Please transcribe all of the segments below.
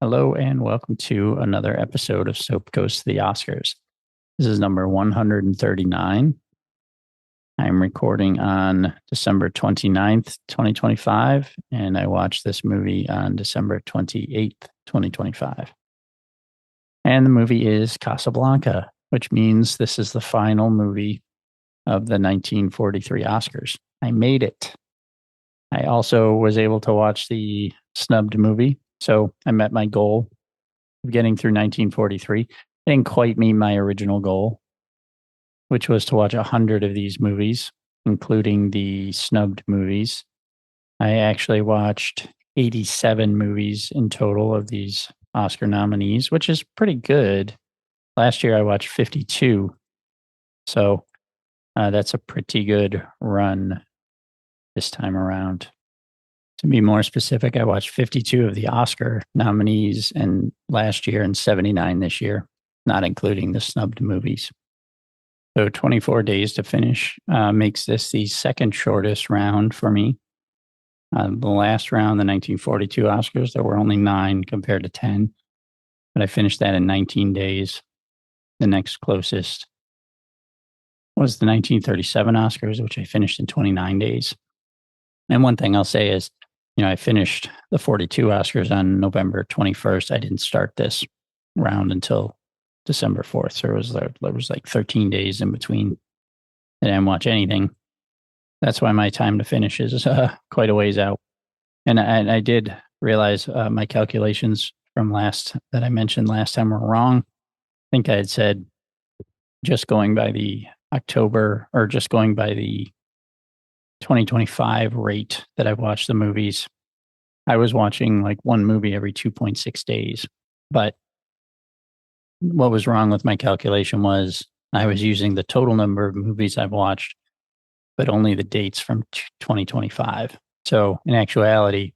Hello and welcome to another episode of Soap Goes to the Oscars. This is number 139. I'm recording on December 29th, 2025, and I watched this movie on December 28th, 2025. And the movie is Casablanca, which means this is the final movie of the 1943 Oscars. I made it. I also was able to watch the snubbed movie, so I met my goal of getting through 1943. I didn't quite meet my original goal, which was to watch 100 of these movies, including the snubbed movies. I actually watched 87 movies in total of these Oscar nominees, which is pretty good. Last year I watched 52. So that's a pretty good run this time around. To be more specific, I watched 52 of the Oscar nominees and last year and 79 this year, not including the snubbed movies. So 24 days to finish makes this the second shortest round for me. The last round, the 1942 Oscars, there were only 9 compared to 10, but I finished that in 19 days. The next closest was the 1937 Oscars, which I finished in 29 days. And one thing I'll say is, I finished the 42 Oscars on November 21st. I didn't start this round until December 4th. So there was like 13 days in between. I didn't watch anything. That's why my time to finish is quite a ways out. And I did realize my calculations from that I mentioned last time were wrong. I think I had said just going by the October or just going by the 2025 rate that I've watched the movies. I was watching like one movie every 2.6 days. But what was wrong with my calculation was I was using the total number of movies I've watched, but only the dates from 2025. So in actuality,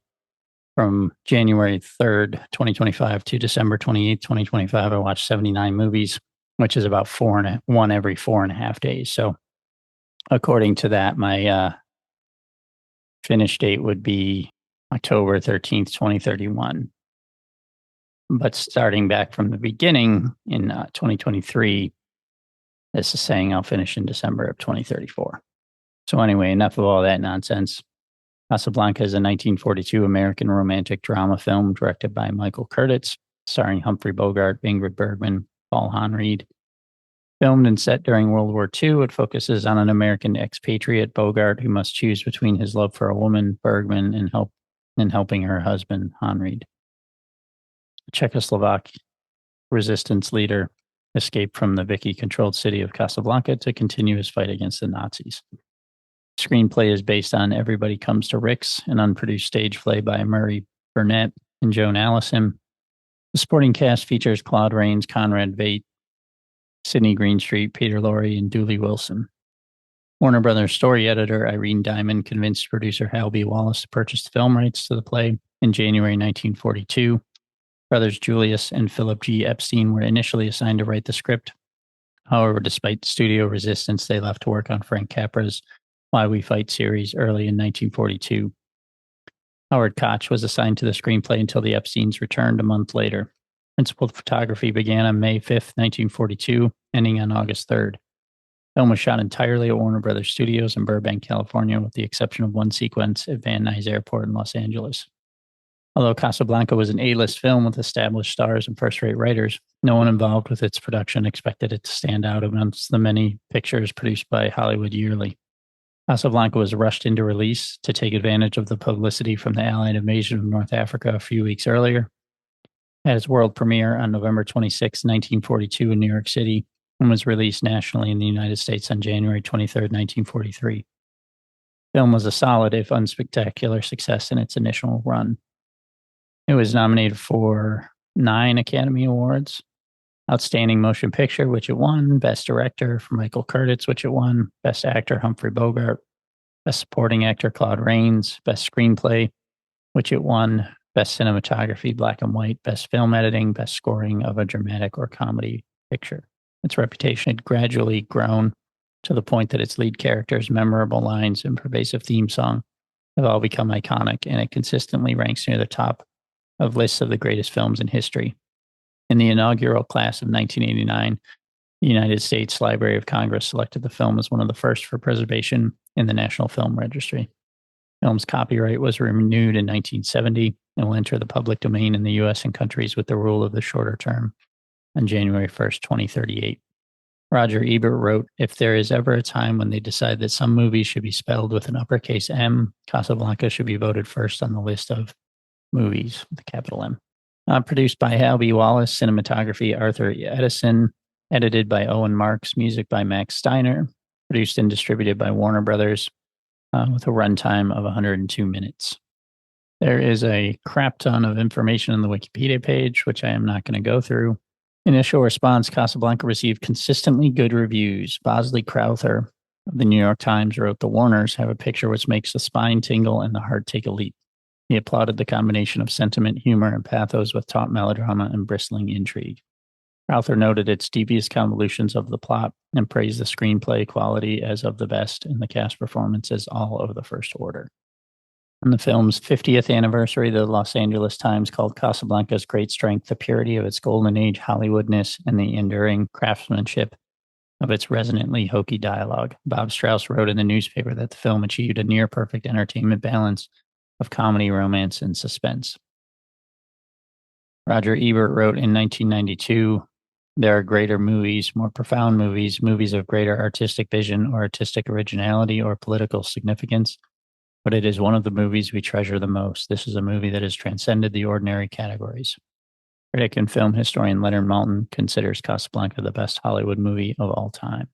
from January 3rd, 2025 to December 28th, 2025, I watched 79 movies, which is about one every 4.5 days. So according to that, my finish date would be October 13th, 2031. But starting back from the beginning in 2023, this is saying I'll finish in December of 2034. So anyway, enough of all that nonsense. Casablanca is a 1942 American romantic drama film directed by Michael Curtiz, starring Humphrey Bogart, Ingrid Bergman, Paul Honreid. Filmed and set during World War II, it focuses on an American expatriate, Bogart, who must choose between his love for a woman, Bergman, and helping her husband, Honreid. A Czechoslovak resistance leader escaped from the Vichy-controlled city of Casablanca to continue his fight against the Nazis. The screenplay is based on Everybody Comes to Rick's, an unproduced stage play by Murray Burnett and Joan Allison. The supporting cast features Claude Rains, Conrad Veidt, Sidney Greenstreet, Peter Lorre, and Dooley Wilson. Warner Brothers story editor Irene Diamond convinced producer Hal B. Wallace to purchase the film rights to the play in January 1942. Brothers Julius and Philip G. Epstein were initially assigned to write the script. However, despite studio resistance, they left to work on Frank Capra's Why We Fight series early in 1942. Howard Koch was assigned to the screenplay until the Epsteins returned a month later. Principal photography began on May 5th, 1942, ending on August 3rd. The film was shot entirely at Warner Brothers Studios in Burbank, California, with the exception of one sequence at Van Nuys Airport in Los Angeles. Although Casablanca was an A-list film with established stars and first-rate writers, no one involved with its production expected it to stand out amongst the many pictures produced by Hollywood yearly. Casablanca was rushed into release to take advantage of the publicity from the Allied invasion of North Africa a few weeks earlier. It had its world premiere on November 26, 1942 in New York City, and was released nationally in the United States on January 23, 1943. The film was a solid, if unspectacular, success in its initial run. It was nominated for 9 Academy Awards. Outstanding Motion Picture, which it won. Best Director for Michael Curtiz, which it won. Best Actor Humphrey Bogart. Best Supporting Actor Claude Rains. Best Screenplay, which it won. Best Cinematography, Black and White. Best Film Editing. Best Scoring of a Dramatic or Comedy Picture. Its reputation had gradually grown to the point that its lead characters' memorable lines and pervasive theme song have all become iconic, and it consistently ranks near the top of lists of the greatest films in history. In the inaugural class of 1989, the United States Library of Congress selected the film as one of the first for preservation in the National Film Registry. The film's copyright was renewed in 1970 and will enter the public domain in the U.S. and countries with the rule of the shorter term on January 1st, 2038. Roger Ebert wrote, "If there is ever a time when they decide that some movies should be spelled with an uppercase M, Casablanca should be voted first on the list of movies with a capital M." Produced by Hal B. Wallace, cinematography Arthur Edison, edited by Owen Marks, music by Max Steiner, produced and distributed by Warner Brothers, with a runtime of 102 minutes. There is a crap ton of information on the Wikipedia page, which I am not going to go through. Initial response: Casablanca received consistently good reviews. Bosley Crowther of the New York Times wrote, "The Warners have a picture which makes the spine tingle and the heart take a leap." He applauded the combination of sentiment, humor, and pathos with taut melodrama and bristling intrigue. Crowther noted its devious convolutions of the plot and praised the screenplay quality as of the best and the cast performances all of the first order. On the film's 50th anniversary, the Los Angeles Times called Casablanca's great strength the purity of its golden age Hollywoodness and the enduring craftsmanship of its resonantly hokey dialogue. Bob Strauss wrote in the newspaper that the film achieved a near-perfect entertainment balance of comedy, romance, and suspense. Roger Ebert wrote in 1992, "There are greater movies, more profound movies, movies of greater artistic vision or artistic originality or political significance. But it is one of the movies we treasure the most. This is a movie that has transcended the ordinary categories." Critic and film historian Leonard Maltin considers Casablanca the best Hollywood movie of all time.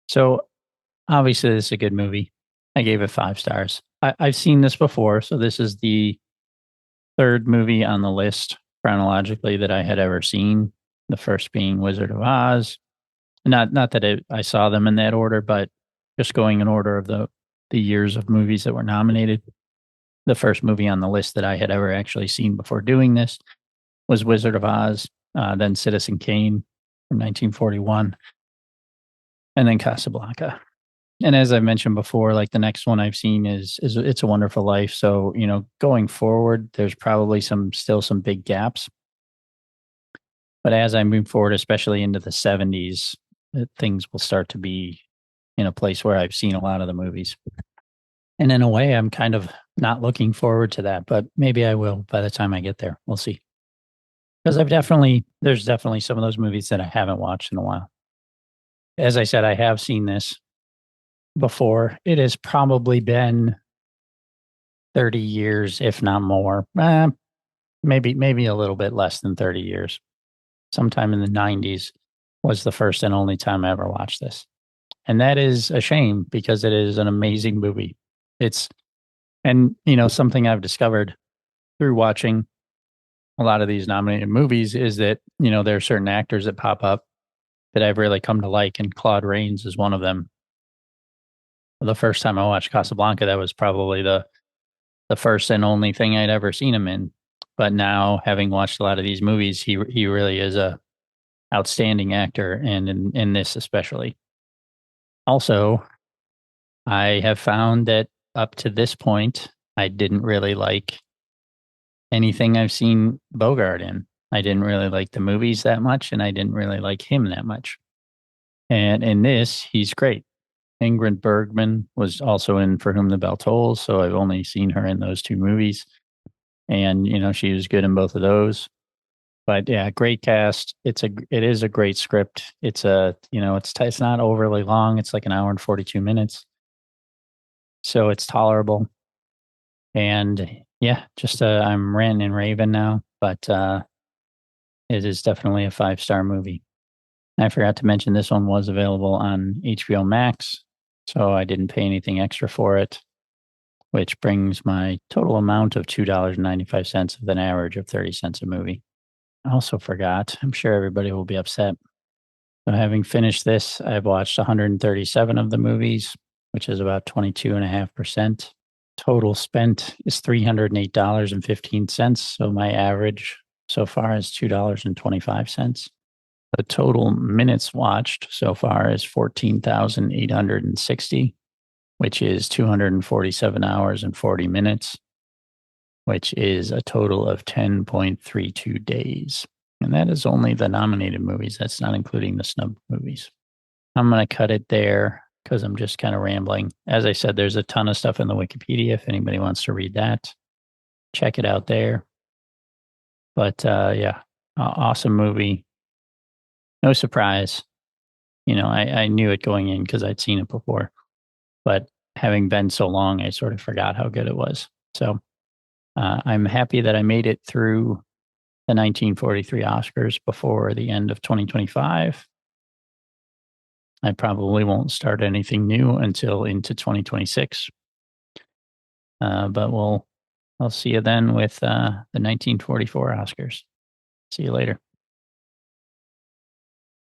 So obviously, this is a good movie. I gave it 5 stars. I've seen this before, so this is the third movie on the list chronologically that I had ever seen. The first being Wizard of Oz. Not that I saw them in that order, but just going in order of the years of movies that were nominated. The first movie on the list that I had ever actually seen before doing this was Wizard of Oz, then Citizen Kane from 1941, and then Casablanca. And as I mentioned before, like the next one I've seen is It's a Wonderful Life. So, going forward, there's probably still some big gaps. But as I move forward, especially into the 70s, things will start to be in a place where I've seen a lot of the movies. And in a way, I'm kind of not looking forward to that, but maybe I will by the time I get there. We'll see. Because there's definitely some of those movies that I haven't watched in a while. As I said, I have seen this before. It has probably been 30 years, if not more. Maybe a little bit less than 30 years. Sometime in the 90s was the first and only time I ever watched this. And that is a shame because it is an amazing movie. Something I've discovered through watching a lot of these nominated movies is that, there are certain actors that pop up that I've really come to like, and Claude Rains is one of them. The first time I watched Casablanca, that was probably the first and only thing I'd ever seen him in. But now, having watched a lot of these movies, he really is a outstanding actor, and in this especially. Also, I have found that up to this point, I didn't really like anything I've seen Bogart in. I didn't really like the movies that much, and I didn't really like him that much. And in this, he's great. Ingrid Bergman was also in For Whom the Bell Tolls, so I've only seen her in those 2 movies. And, she was good in both of those. But yeah, great cast. It is a great script. It's it's not overly long. It's like an hour and 42 minutes. So it's tolerable. And yeah, just I'm ranting and raving now, but it is definitely a 5-star movie. I forgot to mention this one was available on HBO Max, so I didn't pay anything extra for it, which brings my total amount of $2.95 with an average of 30 cents a movie. I also forgot. I'm sure everybody will be upset. So having finished this, I've watched 137 of the movies, which is about 22.5%. Total spent is $308.15. So my average so far is $2.25. The total minutes watched so far is 14,860, which is 247 hours and 40 minutes, which is a total of 10.32 days. And that is only the nominated movies. That's not including the snub movies. I'm going to cut it there because I'm just kind of rambling. As I said, there's a ton of stuff in the Wikipedia. If anybody wants to read that, check it out there. But yeah, awesome movie. No surprise. I knew it going in because I'd seen it before. But having been so long, I sort of forgot how good it was. So I'm happy that I made it through the 1943 Oscars before the end of 2025. I probably won't start anything new until into 2026. But I'll see you then with the 1944 Oscars. See you later.